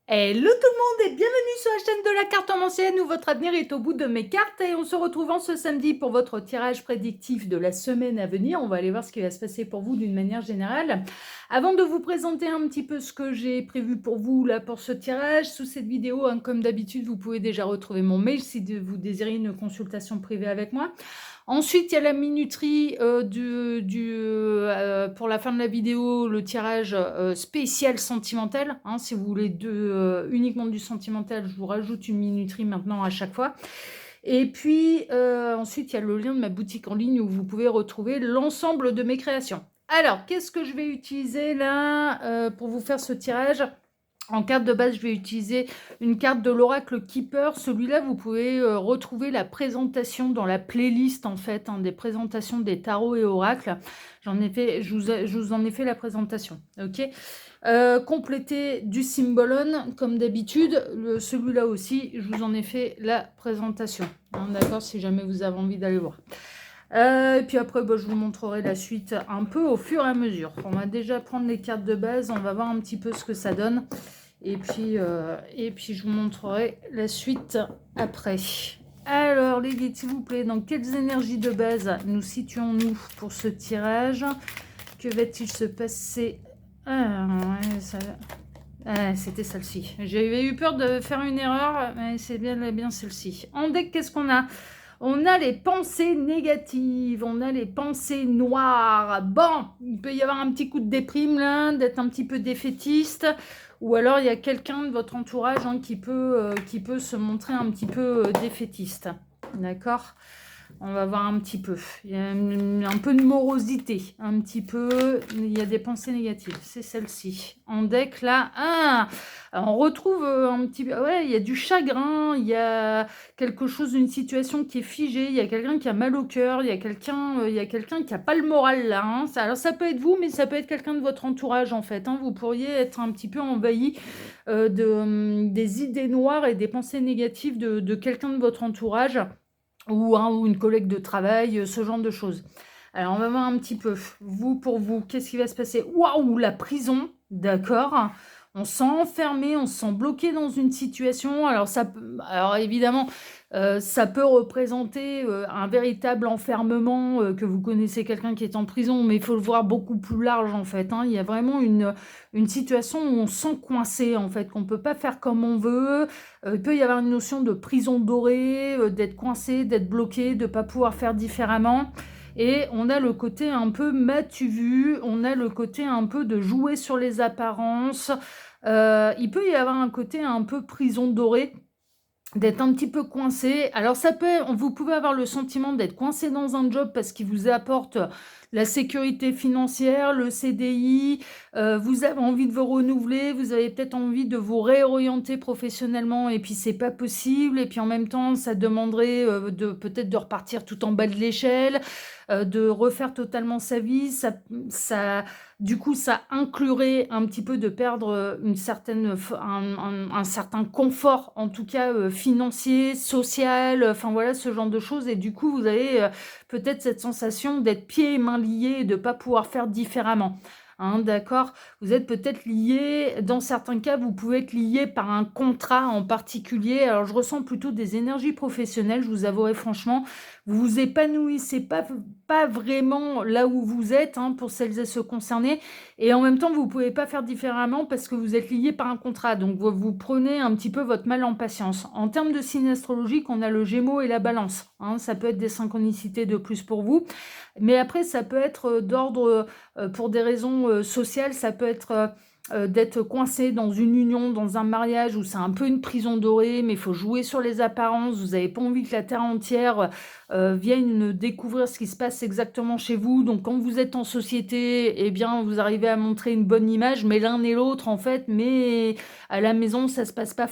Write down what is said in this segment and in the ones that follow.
Hello tout le monde et bienvenue sur la chaîne de la carte en ancienne où votre avenir est au bout de mes cartes et on se retrouve en ce samedi pour votre tirage prédictif de la semaine à venir. On va aller voir ce qui va se passer pour vous d'une manière générale. Avant de vous présenter un petit peu ce que j'ai prévu pour vous là pour ce tirage, sous cette vidéo, comme d'habitude, vous pouvez déjà retrouver mon mail si vous désirez une consultation privée avec moi. Ensuite, il y a la minuterie pour la fin de la vidéo, le tirage spécial sentimental. Si vous voulez uniquement du sentimental, je vous rajoute une minuterie maintenant à chaque fois. Et puis, ensuite, il y a le lien de ma boutique en ligne où vous pouvez retrouver l'ensemble de mes créations. Alors, qu'est-ce que je vais utiliser là pour vous faire ce tirage ? En carte de base, je vais utiliser une carte de l'Oracle Keeper. Celui-là, vous pouvez retrouver la présentation dans la playlist, en fait, des présentations des tarots et oracles. Je vous en ai fait la présentation, ok. Compléter du Symbolon, comme d'habitude. Celui-là aussi, je vous en ai fait la présentation. D'accord, si jamais vous avez envie d'aller voir. Et puis après, je vous montrerai la suite un peu au fur et à mesure. On va déjà prendre les cartes de base, on va voir un petit peu ce que ça donne. Et puis je vous montrerai la suite après. Alors, les guides, s'il vous plaît, dans quelles énergies de base nous situons-nous pour ce tirage? Que va-t-il se passer? C'était celle-ci. J'avais eu peur de faire une erreur, mais c'est bien celle-ci. En deck, qu'est-ce qu'on a? On a les pensées négatives, on a les pensées noires. Bon, il peut y avoir un petit coup de déprime là, d'être un petit peu défaitiste. Ou alors il y a quelqu'un de votre entourage qui peut se montrer un petit peu défaitiste. D'accord ? On va voir un petit peu. Il y a un peu de morosité, un petit peu. Il y a des pensées négatives. C'est celle-ci. En deck, là, on retrouve un petit peu. Ouais, il y a du chagrin. Il y a quelque chose, une situation qui est figée. Il y a quelqu'un qui a mal au cœur. Il y a quelqu'un qui a pas le moral là. Alors ça peut être vous, mais ça peut être quelqu'un de votre entourage en fait. Vous pourriez être un petit peu envahi des idées noires et des pensées négatives de quelqu'un de votre entourage. Ou une collègue de travail, ce genre de choses. Alors, on va voir un petit peu. Pour vous, qu'est-ce qui va se passer? Waouh, la prison, d'accord. On se sent enfermé, on se sent bloqué dans une situation. Alors évidemment, ça peut représenter un véritable enfermement, que vous connaissez quelqu'un qui est en prison, mais il faut le voir beaucoup plus large en fait. Il y a vraiment une situation où on se sent coincé en fait, qu'on ne peut pas faire comme on veut. Il peut y avoir une notion de prison dorée, d'être coincé, d'être bloqué, de ne pas pouvoir faire différemment. Et on a le côté un peu m'as-tu vu, on a le côté un peu de jouer sur les apparences. Il peut y avoir un côté un peu prison dorée, d'être un petit peu coincé. Alors vous pouvez avoir le sentiment d'être coincé dans un job parce qu'il vous apporte la sécurité financière, le CDI, vous avez envie de vous renouveler, vous avez peut-être envie de vous réorienter professionnellement et puis c'est pas possible, et puis en même temps ça demanderait peut-être de repartir tout en bas de l'échelle, de refaire totalement sa vie, du coup ça inclurait un petit peu de perdre un certain confort, en tout cas financier, social, enfin voilà, ce genre de choses, et du coup vous avez peut-être cette sensation d'être pieds et mains liés et de ne pas pouvoir faire différemment. D'accord. Vous êtes peut-être lié, dans certains cas, vous pouvez être lié par un contrat en particulier. Alors, je ressens plutôt des énergies professionnelles, je vous avouerai franchement. Vous vous épanouissez pas vraiment là où vous êtes, pour celles et ceux concernés. Et en même temps, vous ne pouvez pas faire différemment parce que vous êtes lié par un contrat. Donc, vous prenez un petit peu votre mal en patience. En termes de signe astrologique, on a le Gémeaux et la Balance. Ça peut être des synchronicités de plus pour vous. Mais après, ça peut être d'ordre, pour des raisons sociales, ça peut être d'être coincé dans une union, dans un mariage où c'est un peu une prison dorée, mais il faut jouer sur les apparences. Vous n'avez pas envie que la terre entière vienne découvrir ce qui se passe exactement chez vous. Donc quand vous êtes en société, eh bien vous arrivez à montrer une bonne image, mais l'un et l'autre en fait, mais à la maison ça se passe pas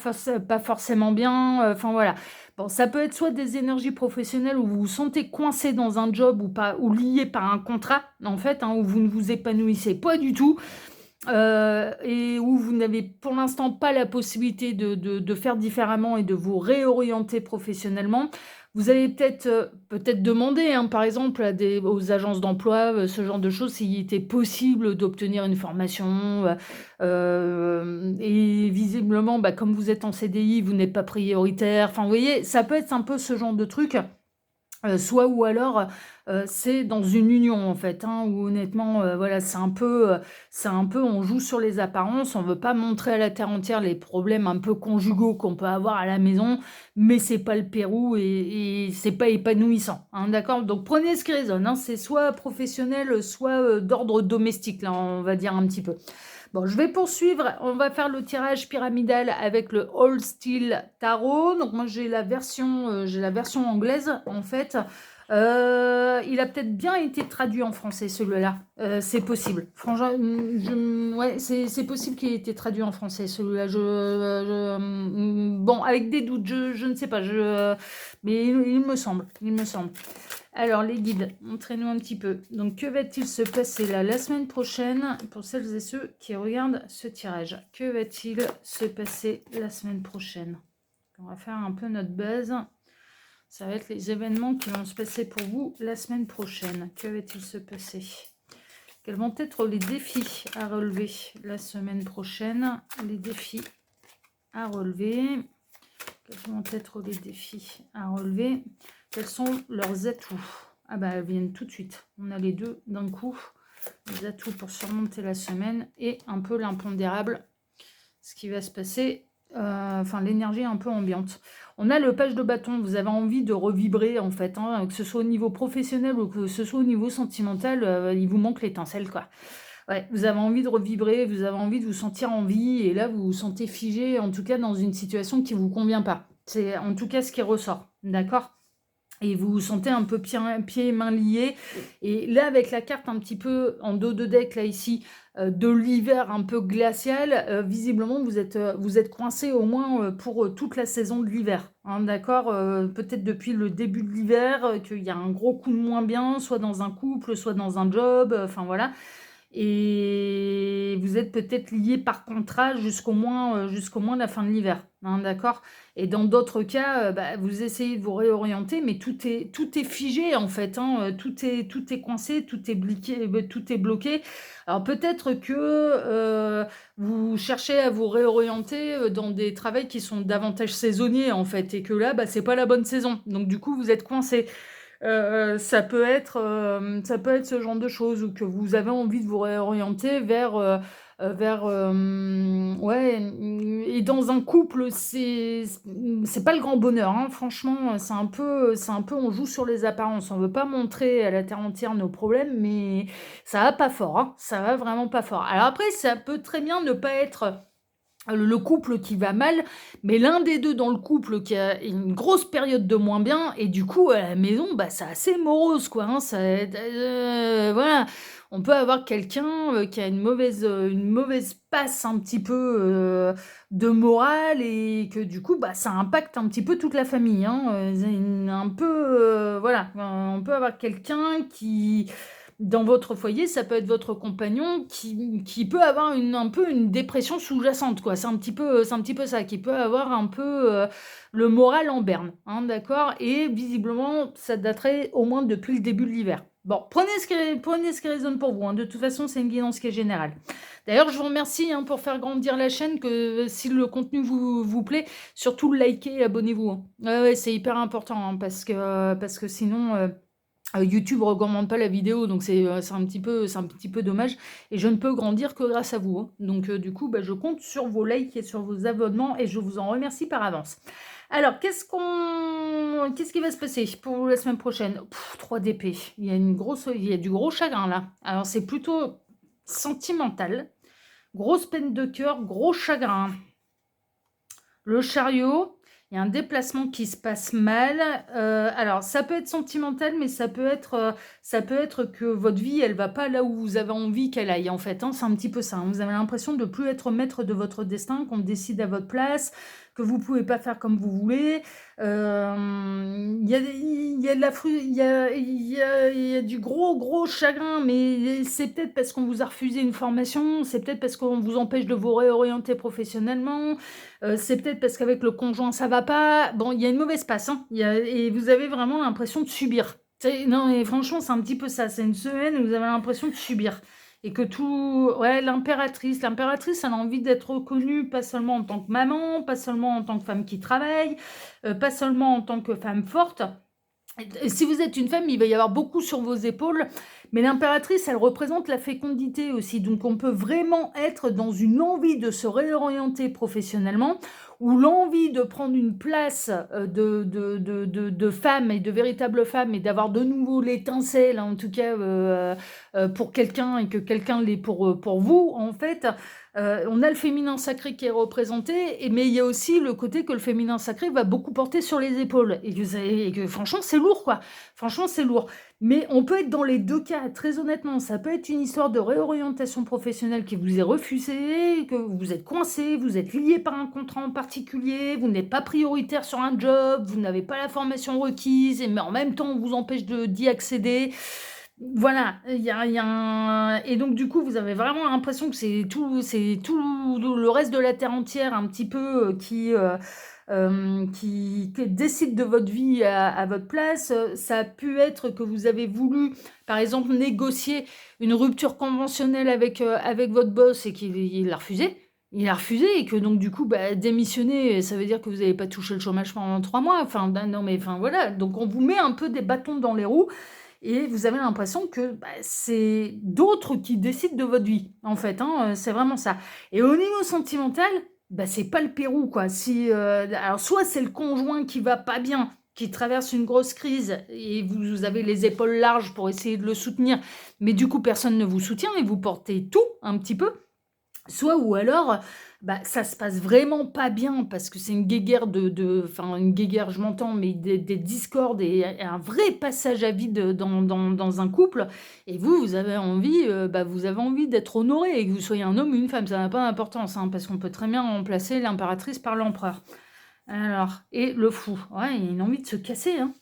forcément bien. Enfin voilà. Bon, ça peut être soit des énergies professionnelles où vous vous sentez coincé dans un job ou lié par un contrat, en fait, où vous ne vous épanouissez pas du tout, et où vous n'avez pour l'instant pas la possibilité de faire différemment et de vous réorienter professionnellement. Vous allez peut-être demander, par exemple, aux agences d'emploi, ce genre de choses, s'il était possible d'obtenir une formation. Et visiblement, bah, comme vous êtes en CDI, vous n'êtes pas prioritaire. Enfin, vous voyez, ça peut être un peu ce genre de truc. Soit ou alors, c'est dans une union en fait, hein, où honnêtement, voilà, c'est un peu on joue sur les apparences, on veut pas montrer à la terre entière les problèmes un peu conjugaux qu'on peut avoir à la maison, mais c'est pas le Pérou et c'est pas épanouissant, hein, d'accord? Donc prenez ce qui résonne, hein, c'est soit professionnel, soit, d'ordre domestique, là, on va dire un petit peu. Bon, je vais poursuivre. On va faire le tirage pyramidal avec le All Steel Tarot. Donc moi j'ai la version anglaise en fait. Il a peut-être bien été traduit en français celui-là. C'est possible. Franchement, ouais, c'est possible qu'il ait été traduit en français celui-là. Bon, avec des doutes, je ne sais pas. Mais il me semble. Il me semble. Alors, les guides, montrez-nous un petit peu. Donc, que va-t-il se passer là la semaine prochaine pour celles et ceux qui regardent ce tirage? Que va-t-il se passer la semaine prochaine? On va faire un peu notre base. Ça va être les événements qui vont se passer pour vous la semaine prochaine. Que va-t-il se passer? Quels vont être les défis à relever la semaine prochaine? Les défis à relever. Quels vont être les défis à relever? Quels sont leurs atouts? Ah bah, elles viennent tout de suite. On a les deux d'un coup. Les atouts pour surmonter la semaine et un peu l'impondérable. Ce qui va se passer, enfin l'énergie un peu ambiante. On a le page de bâton. Vous avez envie de revibrer en fait, hein, que ce soit au niveau professionnel ou que ce soit au niveau sentimental, il vous manque l'étincelle quoi. Ouais, vous avez envie de revibrer, vous avez envie de vous sentir en vie et là vous vous sentez figé en tout cas dans une situation qui ne vous convient pas. C'est en tout cas ce qui ressort, d'accord? Et vous vous sentez un peu pieds et mains liés. Et là, avec la carte un petit peu en dos de deck, là, ici, de l'hiver un peu glacial, visiblement, vous êtes coincé au moins pour toute la saison de l'hiver. Hein, d'accord? Peut-être depuis le début de l'hiver, qu'il y a un gros coup de moins bien, soit dans un couple, soit dans un job, enfin voilà. Et vous êtes peut-être lié par contrat jusqu'au moins la fin de l'hiver, hein, d'accord? Et dans d'autres cas, bah, vous essayez de vous réorienter, mais tout est figé en fait, hein, tout est coincé, tout est bloqué. Alors peut-être que vous cherchez à vous réorienter dans des travails qui sont davantage saisonniers en fait, et que là, bah, c'est pas la bonne saison. Donc du coup, vous êtes coincé. Ça peut être ce genre de choses ou que vous avez envie de vous réorienter ouais, et dans un couple, c'est pas le grand bonheur, hein, franchement, c'est un peu on joue sur les apparences. On veut pas montrer à la terre entière nos problèmes, mais ça va pas fort, hein, ça va vraiment pas fort. Alors après, ça peut très bien ne pas être le couple qui va mal, mais l'un des deux dans le couple qui a une grosse période de moins bien, et du coup, à la maison, bah, c'est assez morose, quoi, hein, voilà. On peut avoir quelqu'un qui a une mauvaise passe un petit peu de morale, et que du coup, bah, ça impacte un petit peu toute la famille, hein, un peu, voilà. On peut avoir quelqu'un qui dans votre foyer, ça peut être votre compagnon qui peut avoir un peu une dépression sous-jacente, quoi. C'est un petit peu ça, qui peut avoir un peu le moral en berne, hein, d'accord? Et visiblement, ça daterait au moins depuis le début de l'hiver. Bon, prenez ce qui résonne pour vous, hein. De toute façon, c'est une guidance qui est générale. D'ailleurs, je vous remercie hein, pour faire grandir la chaîne, que si le contenu vous plaît, surtout likez et abonnez-vous, hein. Ouais, c'est hyper important, hein, parce que sinon... YouTube ne recommande pas la vidéo, donc c'est un petit peu dommage. Et je ne peux grandir que grâce à vous, hein. Donc du coup, bah, je compte sur vos likes et sur vos abonnements et je vous en remercie par avance. Alors, qu'est-ce qui va se passer pour la semaine prochaine? 3 d'épée. Il y a du gros chagrin là. Alors, c'est plutôt sentimental. Grosse peine de cœur, gros chagrin. Le chariot. Il y a un déplacement qui se passe mal. Alors, ça peut être sentimental, mais ça peut être que votre vie, elle va pas là où vous avez envie qu'elle aille, en fait, hein. C'est un petit peu ça, hein. Vous avez l'impression de ne plus être maître de votre destin, qu'on décide à votre place, que vous ne pouvez pas faire comme vous voulez. Il y a de la il y a du gros chagrin, mais c'est peut-être parce qu'on vous a refusé une formation, c'est peut-être parce qu'on vous empêche de vous réorienter professionnellement, c'est peut-être parce qu'avec le conjoint ça va pas. Bon, il y a une mauvaise passe, hein. Et vous avez vraiment l'impression de subir. Non, mais franchement, c'est un petit peu ça. C'est une semaine où vous avez l'impression de subir. et que tout... Ouais, l'impératrice, elle a envie d'être reconnue, pas seulement en tant que maman, pas seulement en tant que femme qui travaille, pas seulement en tant que femme forte. Et si vous êtes une femme, il va y avoir beaucoup sur vos épaules, mais l'impératrice, elle représente la fécondité aussi. Donc on peut vraiment être dans une envie de se réorienter professionnellement, ou l'envie de prendre une place de femme et de véritable femme, et d'avoir de nouveau l'étincelle, en tout cas pour quelqu'un, et que quelqu'un l'est pour vous, en fait. On a le féminin sacré qui est représenté, mais il y a aussi le côté que le féminin sacré va beaucoup porter sur les épaules. Et que franchement, c'est lourd, quoi. Franchement, c'est lourd. Mais on peut être dans les deux cas, très honnêtement. Ça peut être une histoire de réorientation professionnelle qui vous est refusée, que vous êtes coincé, vous êtes lié par un contrat en particulier, vous n'êtes pas prioritaire sur un job, vous n'avez pas la formation requise, mais en même temps, on vous empêche d'y accéder. Voilà, et donc du coup, vous avez vraiment l'impression que c'est tout le reste de la terre entière un petit peu qui décide de votre vie à votre place. Ça a pu être que vous avez voulu, par exemple, négocier une rupture conventionnelle avec votre boss et qu'il l'a refusé. Il a refusé et que donc du coup, démissionner, ça veut dire que vous n'avez pas touché le chômage pendant 3 mois. Enfin, non mais enfin voilà, donc on vous met un peu des bâtons dans les roues. Et vous avez l'impression que c'est d'autres qui décident de votre vie, en fait, hein, c'est vraiment ça. Et au niveau sentimental, c'est pas le Pérou, quoi. Alors, soit c'est le conjoint qui va pas bien, qui traverse une grosse crise, et vous avez les épaules larges pour essayer de le soutenir, mais du coup, personne ne vous soutient, et vous portez tout, un petit peu. Soit ou alors, ça se passe vraiment pas bien parce que c'est une guéguerre enfin une guéguerre, je m'entends, mais des discordes et un vrai passage à vide dans un couple. Et vous avez envie, vous avez envie d'être honoré, et que vous soyez un homme ou une femme, ça n'a pas d'importance, hein, parce qu'on peut très bien remplacer l'impératrice par l'empereur. Alors, et le fou, ouais, il y a une envie de se casser, hein.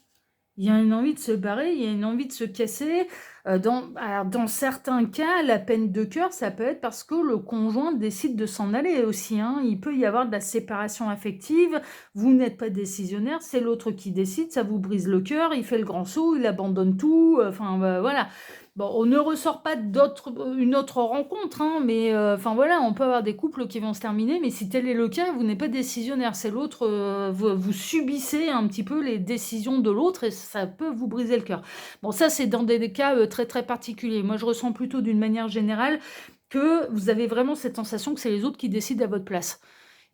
Il y a une envie de se barrer, il y a une envie de se casser. Alors, dans certains cas, la peine de cœur, ça peut être parce que le conjoint décide de s'en aller aussi, hein. Il peut y avoir de la séparation affective, vous n'êtes pas décisionnaire, c'est l'autre qui décide, ça vous brise le cœur, il fait le grand saut, il abandonne tout, enfin voilà. Bon, on ne ressort pas une autre rencontre, hein, mais enfin voilà, on peut avoir des couples qui vont se terminer, mais si tel est le cas, vous n'êtes pas décisionnaire, c'est l'autre, vous subissez un petit peu les décisions de l'autre et ça peut vous briser le cœur. Bon, ça, c'est dans des cas très très particuliers. Moi, je ressens plutôt d'une manière générale que vous avez vraiment cette sensation que c'est les autres qui décident à votre place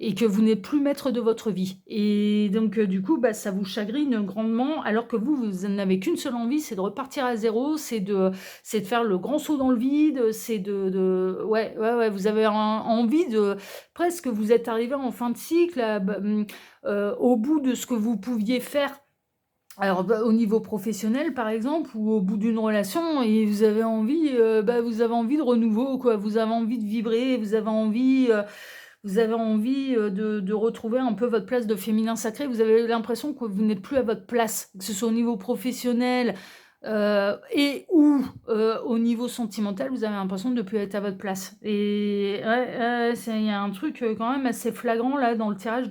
et que vous n'êtes plus maître de votre vie. Et donc, du coup, ça vous chagrine grandement, alors que vous n'avez qu'une seule envie, c'est de repartir à zéro, c'est de faire le grand saut dans le vide, c'est ouais, vous avez envie de... Presque, vous êtes arrivé en fin de cycle, au bout de ce que vous pouviez faire. Alors, au niveau professionnel, par exemple, ou au bout d'une relation, et vous avez envie de renouveau, quoi. Vous avez envie de vibrer, vous avez envie de retrouver un peu votre place de féminin sacré. Vous avez l'impression que vous n'êtes plus à votre place, que ce soit au niveau professionnel et ou au niveau sentimental, vous avez l'impression de ne plus être à votre place. Et ouais, il y a un truc quand même assez flagrant là dans le tirage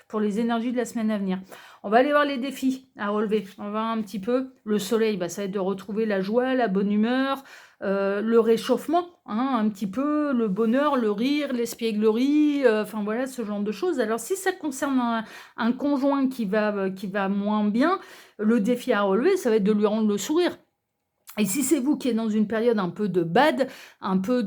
pour les énergies de la semaine à venir. On va aller voir les défis à relever. On va voir un petit peu. Le soleil, ça va être de retrouver la joie, la bonne humeur, le réchauffement, hein, un petit peu, le bonheur, le rire, l'espièglerie, enfin voilà, ce genre de choses. Alors si ça concerne un conjoint qui va moins bien, le défi à relever, ça va être de lui rendre le sourire. Et si c'est vous qui êtes dans une période un peu de bad, un peu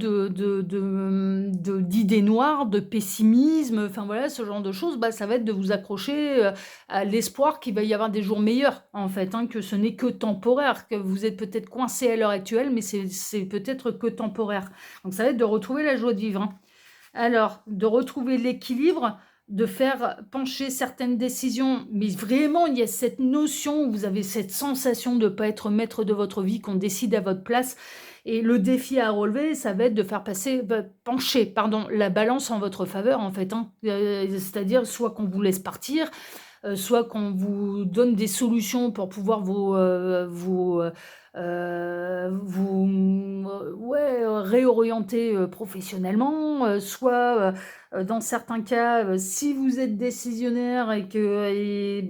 d'idées noires, de pessimisme, enfin voilà, ce genre de choses, ça va être de vous accrocher à l'espoir qu'il va y avoir des jours meilleurs, en fait, hein, que ce n'est que temporaire, que vous êtes peut-être coincé à l'heure actuelle, mais c'est peut-être que temporaire. Donc ça va être de retrouver la joie de vivre, hein. Alors, de retrouver l'équilibre, de faire pencher certaines décisions, mais vraiment, il y a cette notion où vous avez cette sensation de ne pas être maître de votre vie, qu'on décide à votre place. Et le défi à relever, ça va être de faire pencher la balance en votre faveur, en fait, hein. C'est-à-dire soit qu'on vous laisse partir, soit qu'on vous donne des solutions pour pouvoir vous réorienter professionnellement, soit dans certains cas, si vous êtes décisionnaire et que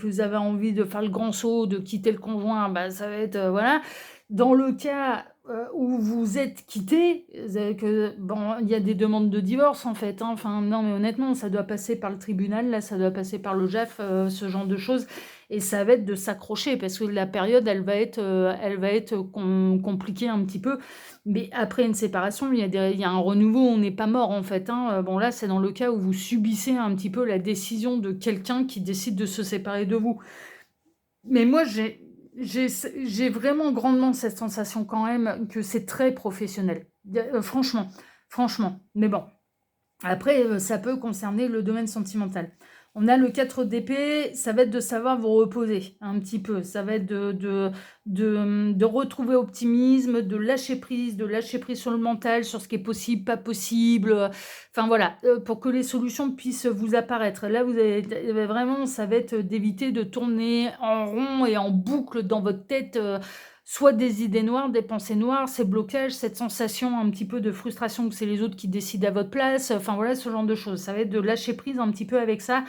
vous avez envie de faire le grand saut, de quitter le conjoint, ça va être voilà. Dans le cas où vous êtes quitté, que bon, il y a des demandes de divorce en fait, hein. Enfin, non, mais honnêtement, ça doit passer par le tribunal, là, ça doit passer par le JAF, ce genre de choses, et ça va être de s'accrocher parce que la période, elle va être compliquée un petit peu. Mais après une séparation, il y a un renouveau, on n'est pas mort en fait, hein. Bon, là, c'est dans le cas où vous subissez un petit peu la décision de quelqu'un qui décide de se séparer de vous. Mais moi, j'ai vraiment grandement cette sensation quand même que c'est très professionnel. Franchement, franchement. Mais bon, après, ça peut concerner le domaine sentimental. On a le 4 d'épée, ça va être de savoir vous reposer un petit peu. Ça va être de retrouver optimisme, de lâcher prise sur le mental, sur ce qui est possible, pas possible. Enfin voilà, pour que les solutions puissent vous apparaître. Là, vous avez vraiment, ça va être d'éviter de tourner en rond et en boucle dans votre tête. Soit des idées noires, des pensées noires, ces blocages, cette sensation un petit peu de frustration que c'est les autres qui décident à votre place, enfin voilà, ce genre de choses. Ça va être de lâcher prise un petit peu avec ça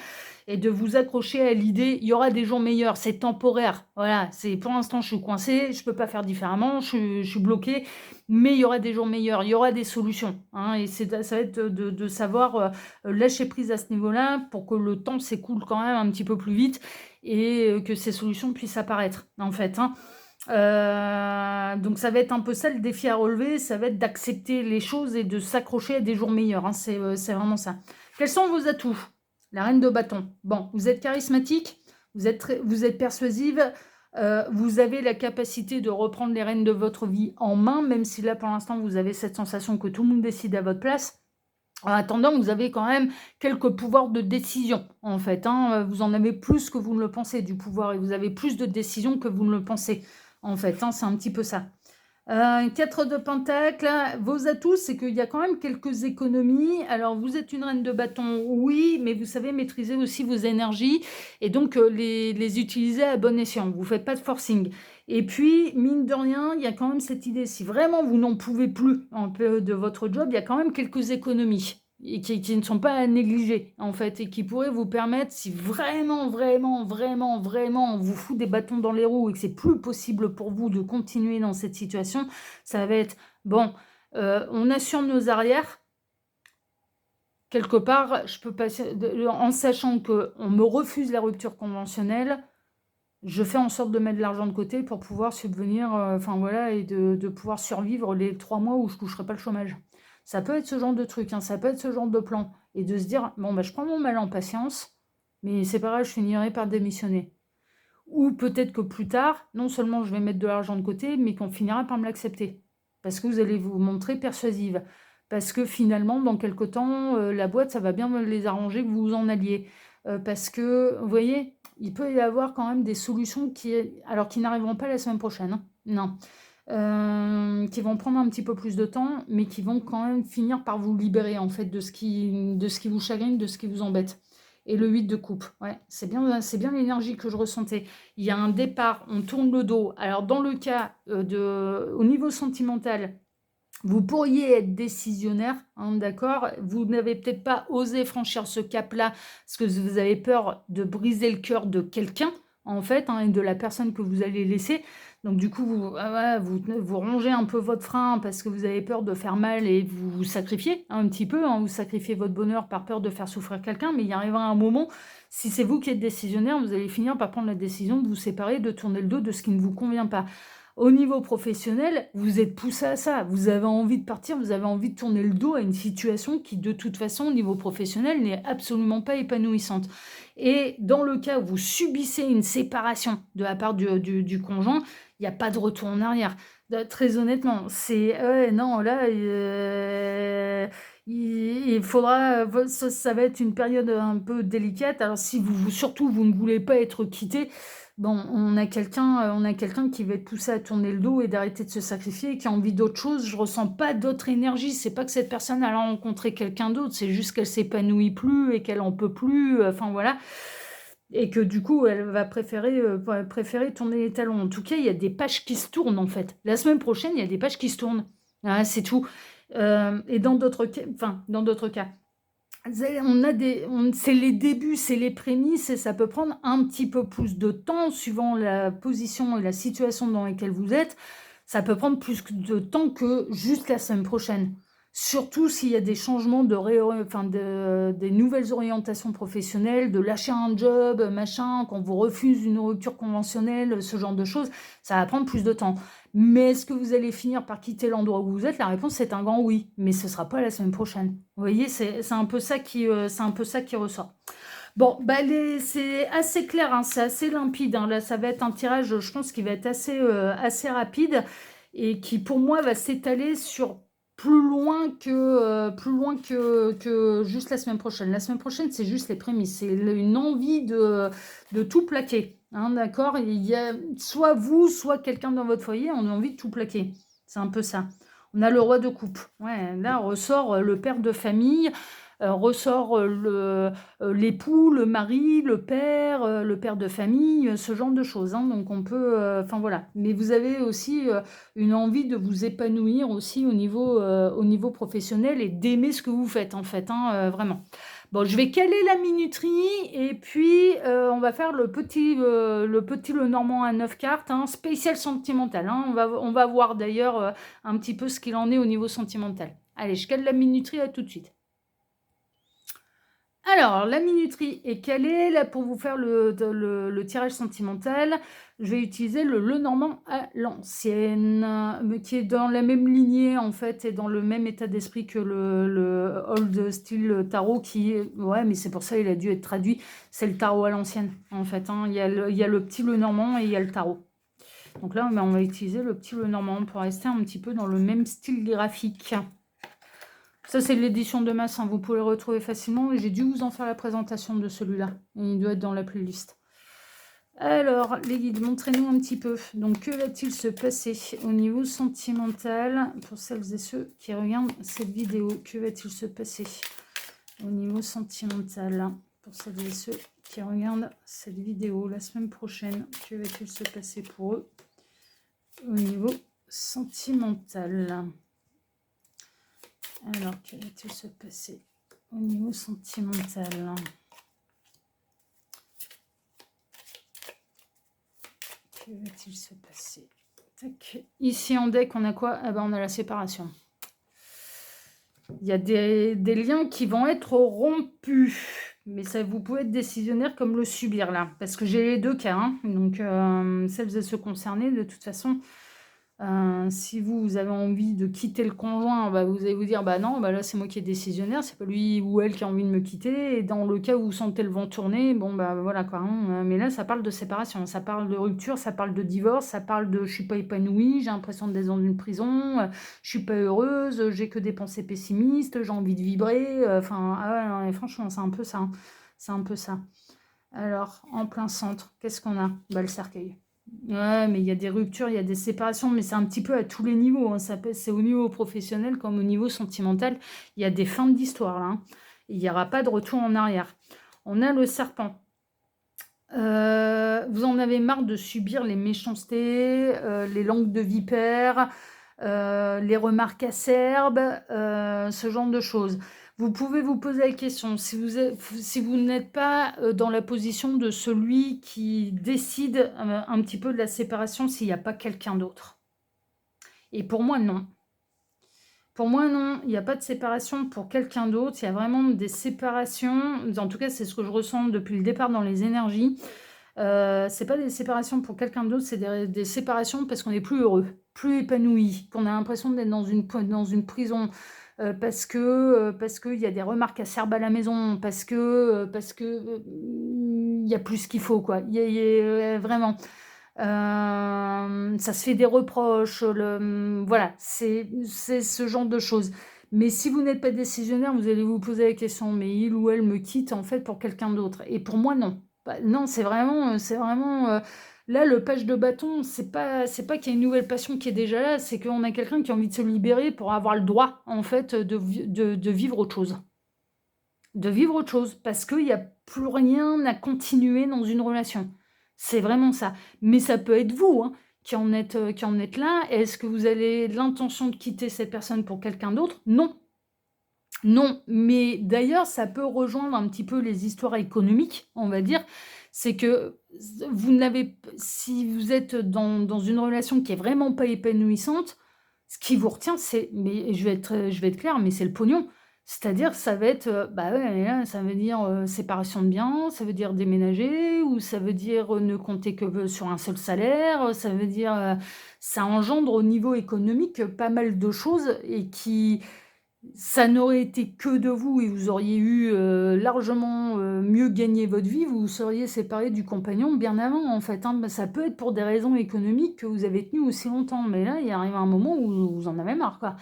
et de vous accrocher à l'idée, il y aura des jours meilleurs, c'est temporaire. Voilà, c'est pour l'instant je suis coincée, je peux pas faire différemment, je suis bloquée, mais il y aura des jours meilleurs, il y aura des solutions, hein, et ça va être de savoir lâcher prise à ce niveau-là pour que le temps s'écoule quand même un petit peu plus vite et que ces solutions puissent apparaître, en fait, hein. Donc ça va être un peu ça le défi à relever, ça va être d'accepter les choses et de s'accrocher à des jours meilleurs, hein, c'est vraiment ça. Quels sont vos atouts? La reine de bâton. Bon, vous êtes charismatique, vous êtes persuasive, vous avez la capacité de reprendre les rênes de votre vie en main, même si là pour l'instant vous avez cette sensation que tout le monde décide à votre place. En attendant, vous avez quand même quelques pouvoirs de décision, en fait, hein. Vous en avez plus que vous ne le pensez du pouvoir et vous avez plus de décisions que vous ne le pensez, en fait, hein, c'est un petit peu ça. 4 de pentacle, vos atouts, c'est qu'il y a quand même quelques économies. Alors, vous êtes une reine de bâton, oui, mais vous savez maîtriser aussi vos énergies et donc les utiliser à bon escient. Vous ne faites pas de forcing. Et puis, mine de rien, il y a quand même cette idée, si vraiment vous n'en pouvez plus un peu de votre job, il y a quand même quelques économies et qui ne sont pas à négliger, en fait, et qui pourraient vous permettre, si vraiment, vraiment, vraiment, vraiment, on vous fout des bâtons dans les roues et que c'est plus possible pour vous de continuer dans cette situation, ça va être, bon, on assure nos arrières, quelque part, je peux passer, en sachant qu'on me refuse la rupture conventionnelle, je fais en sorte de mettre de l'argent de côté pour pouvoir subvenir, enfin voilà, et de pouvoir survivre les 3 mois où je ne toucherai pas le chômage. Ça peut être ce genre de truc, hein, ça peut être ce genre de plan. Et de se dire, bon, bah, je prends mon mal en patience, mais c'est pas grave, je finirai par démissionner. Ou peut-être que plus tard, non seulement je vais mettre de l'argent de côté, mais qu'on finira par me l'accepter. Parce que vous allez vous montrer persuasive. Parce que finalement, dans quelque temps, la boîte, ça va bien les arranger que vous vous en alliez. Parce que, vous voyez, il peut y avoir quand même des solutions qui n'arriveront pas la semaine prochaine, hein. Non. Qui vont prendre un petit peu plus de temps, mais qui vont quand même finir par vous libérer en fait de ce qui vous chagrine, de ce qui vous embête. Et le 8 de coupe, ouais, c'est bien l'énergie que je ressentais. Il y a un départ, on tourne le dos. Alors dans le cas au niveau sentimental, vous pourriez être décisionnaire, hein, d'accord? Vous n'avez peut-être pas osé franchir ce cap-là parce que vous avez peur de briser le cœur de quelqu'un, en fait, hein, et de la personne que vous allez laisser. Donc du coup, vous rongez un peu votre frein parce que vous avez peur de faire mal et vous vous sacrifiez un petit peu, hein, vous sacrifiez votre bonheur par peur de faire souffrir quelqu'un, mais il arrivera un moment, si c'est vous qui êtes décisionnaire, vous allez finir par prendre la décision de vous séparer, de tourner le dos de ce qui ne vous convient pas. Au niveau professionnel, vous êtes poussé à ça. Vous avez envie de partir, vous avez envie de tourner le dos à une situation qui, de toute façon, au niveau professionnel, n'est absolument pas épanouissante. Et dans le cas où vous subissez une séparation de la part du conjoint, il n'y a pas de retour en arrière. Très honnêtement, c'est... non, là... il faudra... Ça va être une période un peu délicate. Alors, si surtout, vous ne voulez pas être quitté... Bon, on a quelqu'un qui va être poussé à tourner le dos et d'arrêter de se sacrifier, qui a envie d'autre chose. Je ressens pas d'autre énergie. C'est pas que cette personne a rencontré quelqu'un d'autre, c'est juste qu'elle s'épanouit plus et qu'elle en peut plus. Enfin voilà, et que du coup, elle va préférer tourner les talons. En tout cas, il y a des pages qui se tournent en fait. La semaine prochaine, il y a des pages qui se tournent. Ah, c'est tout. Et dans d'autres cas. C'est les débuts, c'est les prémices et ça peut prendre un petit peu plus de temps suivant la position et la situation dans laquelle vous êtes. Ça peut prendre plus de temps que juste la semaine prochaine. Surtout s'il y a des changements des nouvelles orientations professionnelles, de lâcher un job, machin, qu'on vous refuse une rupture conventionnelle, ce genre de choses, ça va prendre plus de temps. Mais est-ce que vous allez finir par quitter l'endroit où vous êtes? La réponse c'est un grand oui, mais ce sera pas la semaine prochaine. Vous voyez, c'est un peu ça qui ressort. Bon, bah c'est assez clair, hein, c'est assez limpide, hein. Là, ça va être un tirage, je pense, qui va être assez rapide et qui, pour moi, va s'étaler sur plus loin que juste la semaine prochaine. La semaine prochaine, c'est juste les prémices. C'est une envie de tout plaquer, hein, d'accord? Il y a soit vous, soit quelqu'un dans votre foyer, on a envie de tout plaquer. C'est un peu ça. On a le roi de coupe. Ouais, là, on ressort le père de famille, ressort l'époux, le mari, le père de famille, ce genre de choses, hein. Donc on peut, enfin voilà. Mais vous avez aussi une envie de vous épanouir aussi au niveau professionnel et d'aimer ce que vous faites en fait, hein, vraiment. Bon, je vais caler la minuterie et puis on va faire le Normand à 9 cartes, hein, spécial sentimental, hein. On va voir d'ailleurs un petit peu ce qu'il en est au niveau sentimental. Allez, je cale la minuterie, à tout de suite. Alors, la minuterie est calée. Là, pour vous faire le tirage sentimental, je vais utiliser le Lenormand à l'ancienne, qui est dans la même lignée, en fait, et dans le même état d'esprit que le Old Style Tarot, qui est... Ouais, mais c'est pour ça qu'il a dû être traduit. C'est le tarot à l'ancienne, en fait, hein. Il y a le petit Lenormand et il y a le tarot. Donc là, on va utiliser le petit Lenormand pour rester un petit peu dans le même style graphique. Ça, c'est l'édition de masse, hein. Vous pouvez le retrouver facilement. J'ai dû vous en faire la présentation de celui-là. Il doit être dans la playlist. Alors, les guides, montrez-nous un petit peu. Donc, que va-t-il se passer au niveau sentimental pour celles et ceux qui regardent cette vidéo? Que va-t-il se passer au niveau sentimental pour celles et ceux qui regardent cette vidéo la semaine prochaine? Que va-t-il se passer pour eux au niveau sentimental? Alors, que va-t-il se passer au niveau sentimental? Que va-t-il se passer? Tac. Ici en deck, on a quoi? Ah ben, on a la séparation. Il y a des liens qui vont être rompus. Mais ça, vous pouvez être décisionnaire comme le subir là. Parce que j'ai les deux cas, hein. Donc, celles et ceux concernés, de toute façon... si vous avez envie de quitter le conjoint, bah, vous allez vous dire, bah non, bah là c'est moi qui est décisionnaire, c'est pas lui ou elle qui a envie de me quitter. Et dans le cas où vous sentez le vent tourner, bon bah voilà quoi, hein. Mais là ça parle de séparation, ça parle de rupture, ça parle de divorce, ça parle de je suis pas épanouie, j'ai l'impression d'être dans une prison, je suis pas heureuse, j'ai que des pensées pessimistes, j'ai envie de vibrer. Enfin, ah ouais, franchement, c'est un peu ça, hein. C'est un peu ça. Alors, en plein centre, qu'est-ce qu'on a? Bah, le cercueil. Ouais, mais il y a des ruptures, il y a des séparations, mais c'est un petit peu à tous les niveaux, hein. C'est au niveau professionnel comme au niveau sentimental. Il y a des fins d'histoire là, hein. Il n'y aura pas de retour en arrière. On a le serpent. Vous en avez marre de subir les méchancetés, les langues de vipère, les remarques acerbes, ce genre de choses. Vous pouvez vous poser la question, si vous n'êtes pas dans la position de celui qui décide un petit peu de la séparation, s'il n'y a pas quelqu'un d'autre. Et pour moi, non. Pour moi, non, il n'y a pas de séparation pour quelqu'un d'autre. Il y a vraiment des séparations. En tout cas, c'est ce que je ressens depuis le départ dans les énergies. C'est pas des séparations pour quelqu'un d'autre, c'est des séparations parce qu'on est plus heureux, plus épanoui, qu'on a l'impression d'être dans une prison, parce qu'il y a des remarques acerbes à la maison, parce que il y a plus qu'il faut, quoi. Vraiment. Ça se fait des reproches, voilà, c'est ce genre de choses. Mais si vous n'êtes pas décisionnaire, vous allez vous poser la question, mais il ou elle me quitte en fait pour quelqu'un d'autre. Et pour moi, non. Bah, non, c'est vraiment là, le page de bâton, c'est pas qu'il y a une nouvelle passion qui est déjà là, c'est qu'on a quelqu'un qui a envie de se libérer pour avoir le droit, en fait, de vivre autre chose. De vivre autre chose, parce qu'il n'y a plus rien à continuer dans une relation. C'est vraiment ça. Mais ça peut être vous, hein, qui en êtes là. Est-ce que vous avez l'intention de quitter cette personne pour quelqu'un d'autre? Non. Non, mais d'ailleurs, ça peut rejoindre un petit peu les histoires économiques, on va dire. c'est que vous n'avez si vous êtes dans une relation qui est vraiment pas épanouissante, ce qui vous retient, c'est mais je vais être claire, mais c'est le pognon. C'est-à-dire, ça va être, bah, ouais, mais là, ça veut dire, séparation de biens, ça veut dire déménager ou ça veut dire, ne compter que sur un seul salaire, ça veut dire, ça engendre au niveau économique, pas mal de choses et qui ça n'aurait été que de vous et vous auriez eu, largement, mieux gagné votre vie, vous vous seriez séparés du compagnon bien avant, en fait, hein. Bah, ça peut être pour des raisons économiques que vous avez tenu aussi longtemps, mais là, il arrive un moment où vous en avez marre, quoi.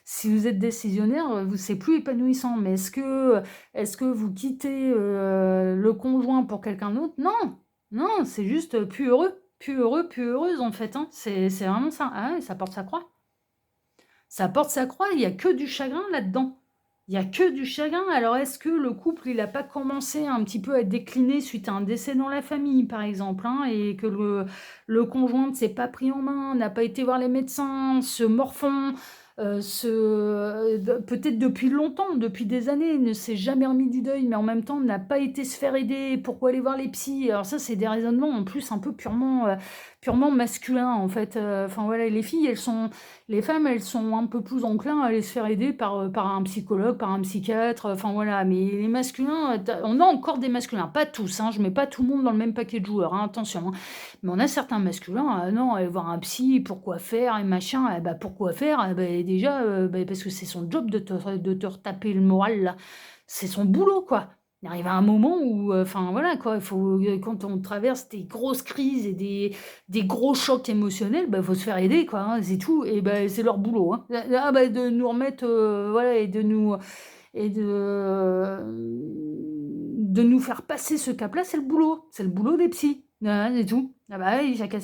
Si vous êtes décisionnaire, vous c'est plus épanouissant, mais est-ce que vous quittez, le conjoint pour quelqu'un d'autre? Non! Non, c'est juste, plus heureux, plus heureux, plus heureuse, en fait, hein. C'est vraiment ça. Ah ouais, ça porte sa croix. Ça porte sa croix, il y a que du chagrin là-dedans. Il y a que du chagrin. Alors est-ce que le couple, il a pas commencé un petit peu à décliner suite à un décès dans la famille, par exemple, hein, et que le conjoint ne s'est pas pris en main, n'a pas été voir les médecins, se morfond, peut-être depuis longtemps, depuis des années, ne s'est jamais remis du deuil, mais en même temps n'a pas été se faire aider, pourquoi aller voir les psys? Alors ça, c'est des raisonnements en plus un peu purement masculins, en fait, enfin voilà, les femmes, elles sont un peu plus enclins à aller se faire aider par un psychologue, par un psychiatre, enfin voilà. Mais les masculins, on a encore des masculins, pas tous, hein, je mets pas tout le monde dans le même paquet de joueurs, hein, attention, hein. Mais on a certains masculins, ah non, aller voir un psy, pourquoi faire et machin, eh bah, pourquoi faire? Eh beh, déjà, parce que c'est son job de te retaper le moral là. C'est son boulot, quoi. Il arrive un moment où, enfin voilà quoi, il faut, quand on traverse des grosses crises et des gros chocs émotionnels, bah, faut se faire aider quoi, hein, c'est tout et bah, c'est leur boulot, hein. Bah, de nous remettre, voilà et de nous faire passer ce cap-là, c'est le boulot des psys. Voilà, c'est tout. Ah bah, oui, chacun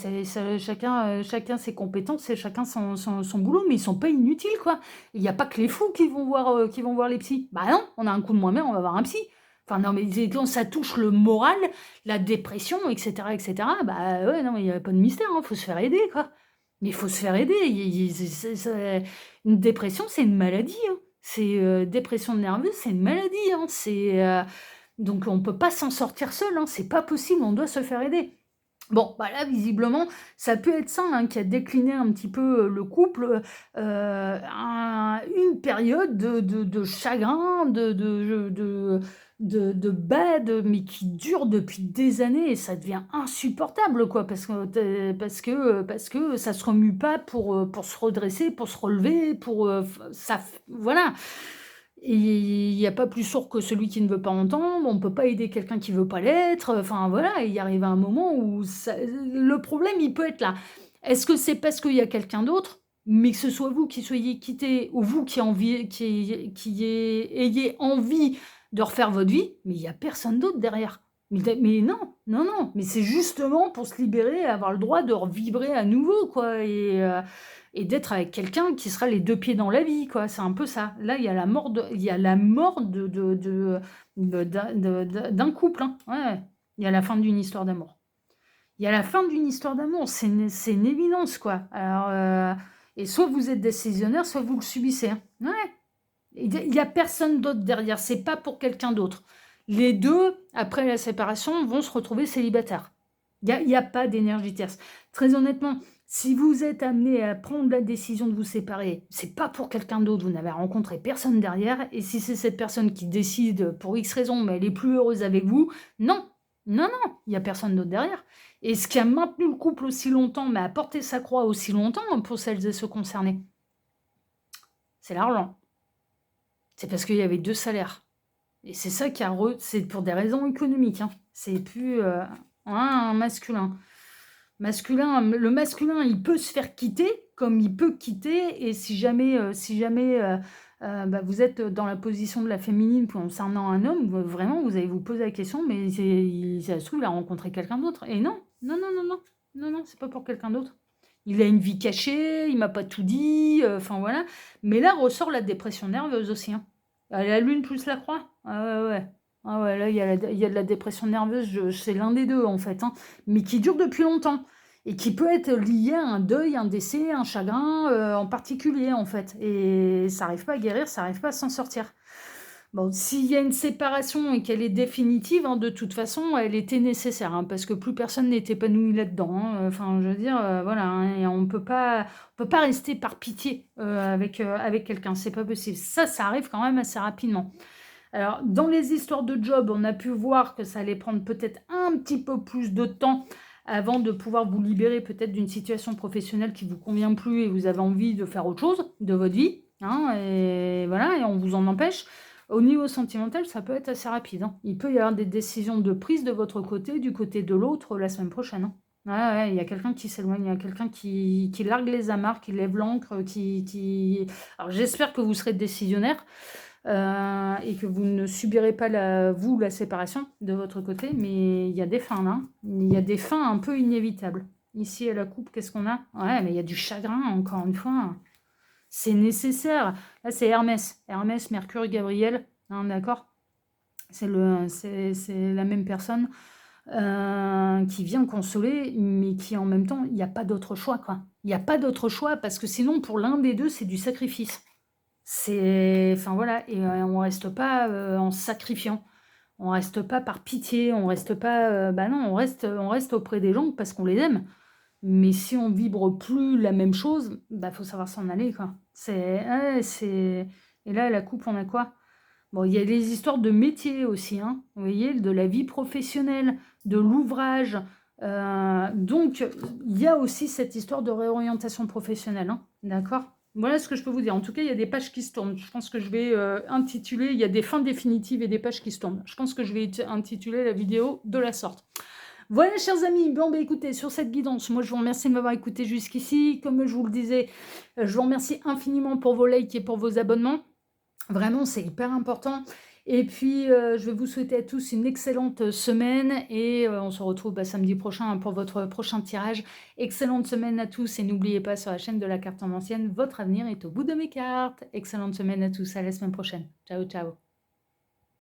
ses compétences et chacun son boulot, mais ils sont pas inutiles quoi. Il y a pas que les fous qui vont voir les psys. Bah non, on a un coup de moins bien, on va voir un psy. Enfin non, mais c'est quand ça touche le moral, la dépression et cetera, bah, ouais, non, mais il y a pas de mystère, hein, faut se faire aider, quoi. Mais il faut se faire aider, il c'est une dépression, c'est une maladie, hein. C'est, dépression nerveuse, c'est une maladie, hein. Donc on peut pas s'en sortir seul, hein, c'est pas possible, on doit se faire aider. Bon, bah, là, visiblement, ça peut être ça, hein, qui a décliné un petit peu, le couple, une période de chagrin, de bad, mais qui dure depuis des années et ça devient insupportable, quoi, parce que ça se remue pas pour se redresser, pour se relever, voilà. Et il y a pas plus sourd que celui qui ne veut pas entendre, on peut pas aider quelqu'un qui veut pas l'être, enfin voilà, il arrive un moment où le problème, il peut être là. Est-ce que c'est parce qu'il y a quelqu'un d'autre, mais que ce soit vous qui soyez quittés ou vous ayez envie de refaire votre vie, mais il y a personne d'autre derrière. Mais non, non, non, mais c'est justement pour se libérer, avoir le droit de revibrer à nouveau, quoi, et d'être avec quelqu'un qui sera les 2 pieds dans la vie, quoi. C'est un peu ça. Là, il y a la mort d'un couple, hein. Ouais, il y a la fin d'une histoire d'amour. Il y a la fin d'une histoire d'amour, c'est une évidence, quoi. Alors, et soit vous êtes décisionnaire, soit vous le subissez, hein. Ouais. Il y a personne d'autre derrière, c'est pas pour quelqu'un d'autre. Les 2, après la séparation, vont se retrouver célibataires. Il y a pas d'énergie tierce. Très honnêtement, si vous êtes amené à prendre la décision de vous séparer, c'est pas pour quelqu'un d'autre, vous n'avez rencontré personne derrière, et si c'est cette personne qui décide pour X raison, mais elle est plus heureuse avec vous, non, non, non, il y a personne d'autre derrière. Et ce qui a maintenu le couple aussi longtemps, mais a porté sa croix aussi longtemps pour celles et ceux concernés, c'est l'argent. C'est parce qu'il y avait 2 salaires. Et c'est ça qui a c'est pour des raisons économiques, hein. C'est plus, un masculin. Le masculin, il peut se faire quitter, comme il peut quitter et si jamais, bah, vous êtes dans la position de la féminine concernant un homme, vraiment, vous allez vous poser la question: «Mais ça se trouve, il a rencontré quelqu'un d'autre» et non, non, non, non, non, non, non, c'est pas pour quelqu'un d'autre. Il a une vie cachée, il m'a pas tout dit, enfin voilà. Mais là ressort la dépression nerveuse aussi, hein. La lune plus la croix? Ah ouais, ouais. Ah ouais, là, il y a de la dépression nerveuse, c'est l'un des 2 en fait, hein, mais qui dure depuis longtemps et qui peut être lié à un deuil, un décès, un chagrin, en particulier, en fait et ça arrive pas à guérir, ça arrive pas à s'en sortir. Bon, s'il y a une séparation et qu'elle est définitive, hein, de toute façon, elle était nécessaire, hein, parce que plus personne n'est épanoui là-dedans, hein, enfin, je veux dire, voilà, hein, et on peut pas rester par pitié, avec quelqu'un, c'est pas possible. Ça arrive quand même assez rapidement. Alors, dans les histoires de job, on a pu voir que ça allait prendre peut-être un petit peu plus de temps avant de pouvoir vous libérer peut-être d'une situation professionnelle qui vous convient plus et vous avez envie de faire autre chose de votre vie, hein, et voilà, et on vous en empêche. Au niveau sentimental, ça peut être assez rapide, hein. Il peut y avoir des décisions de prise de votre côté, du côté de l'autre, la semaine prochaine, hein. Ouais, ouais, il y a quelqu'un qui s'éloigne, il y a quelqu'un qui largue les amarres, qui lève l'ancre, Alors j'espère que vous serez décisionnaire, et que vous ne subirez pas vous, la séparation de votre côté, mais il y a des fins là, hein. Il y a des fins un peu inévitables. Ici, à la coupe, qu'est-ce qu'on a? Ouais, mais il y a du chagrin, encore une fois. C'est nécessaire. Là, c'est Hermès. Hermès, Mercure, Gabriel, hein, d'accord? C'est la même personne qui vient consoler, mais qui en même temps, il n'y a pas d'autre choix, quoi. Il n'y a pas d'autre choix parce que sinon, pour l'un des deux, c'est du sacrifice. Enfin voilà, et on reste pas en se sacrifiant. On reste pas par pitié, on reste pas. Bah non, on reste auprès des gens parce qu'on les aime. Mais si on vibre plus la même chose, bah faut savoir s'en aller, quoi. Ouais, Et là, la coupe, on a quoi? Bon, il y a les histoires de métier aussi, hein. Vous voyez, de la vie professionnelle, de l'ouvrage. Donc, il y a aussi cette histoire de réorientation professionnelle, hein. D'accord? Voilà ce que je peux vous dire. En tout cas, il y a des pages qui se tournent. Je pense que je vais intituler, il y a des fins définitives et des pages qui se tournent. Je pense que je vais intituler la vidéo de la sorte. Voilà, chers amis, bon, bah, écoutez, sur cette guidance, moi, je vous remercie de m'avoir écouté jusqu'ici. Comme je vous le disais, je vous remercie infiniment pour vos likes et pour vos abonnements. Vraiment, c'est hyper important. Et puis, je vais vous souhaiter à tous une excellente semaine et on se retrouve samedi prochain pour votre prochain tirage. Excellente semaine à tous et n'oubliez pas, sur la chaîne de la carte en ancienne, votre avenir est au bout de mes cartes. Excellente semaine à tous, à la semaine prochaine. Ciao, ciao.